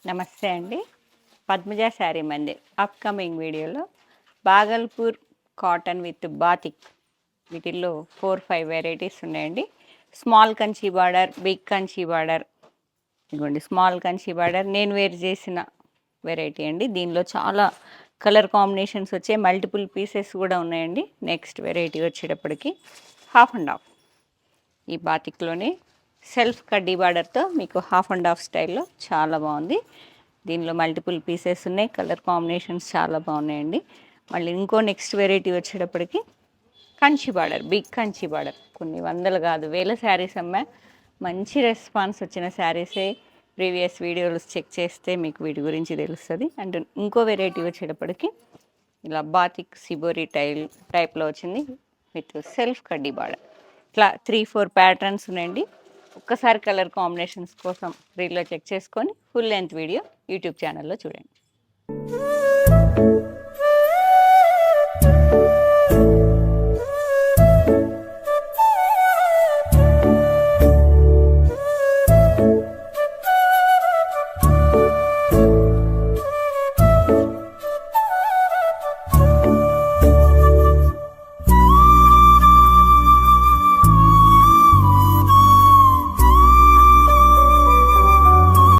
నమస్తే అండి. పద్మజ శారీ మందిర్ అప్‌కమింగ్ వీడియోలో బాగల్పూర్ కాటన్ విత్ బాతిక్ వీటిల్లో 4, 5 వెరైటీస్ ఉన్నాయండి. Small Kanchi border, big Kanchi border, ఇదిగోండి స్మాల్ కంచి బార్డర్ నేను వేర్ చేసిన వెరైటీ అండి. దీనిలో చాలా కలర్ కాంబినేషన్స్ వచ్చాయి. మల్టిపుల్ పీసెస్ కూడా ఉన్నాయండి. నెక్స్ట్ వెరైటీ వచ్చేటప్పటికి హాఫ్ అండ్ హాఫ్ ఈ బాతిక్లోనే సెల్ఫ్ కడ్డీ బార్డర్తో మీకు హాఫ్ అండ్ హాఫ్ స్టైల్లో చాలా బాగుంది. దీనిలో మల్టిపుల్ పీసెస్ ఉన్నాయి. కలర్ కాంబినేషన్స్ చాలా బాగున్నాయండి. మళ్ళీ ఇంకో నెక్స్ట్ వెరైటీ వచ్చేటప్పటికి Kanchi border, big Kanchi border. కొన్ని వందలు కాదు వేల శారీస్ అమ్మా. మంచి రెస్పాన్స్ వచ్చిన శారీసే. ప్రీవియస్ వీడియోస్ చెక్ చేస్తే మీకు వీటి గురించి తెలుస్తుంది. అండ్ ఇంకో వెరైటీ వచ్చేటప్పటికి ఇలా బాతిక్ సిబోరి టైప్లో వచ్చింది విత్ సెల్ఫ్ కడ్డీ బార్డర్. ఇట్లా 3, 4 ప్యాటర్న్స్ ఉన్నాయండి. ఒక్కసారి కలర్ కాంబినేషన్స్ కోసం రీల్లో చెక్ చేసుకొని ఫుల్ లెంత్ వీడియో యూట్యూబ్ ఛానల్లో చూడండి.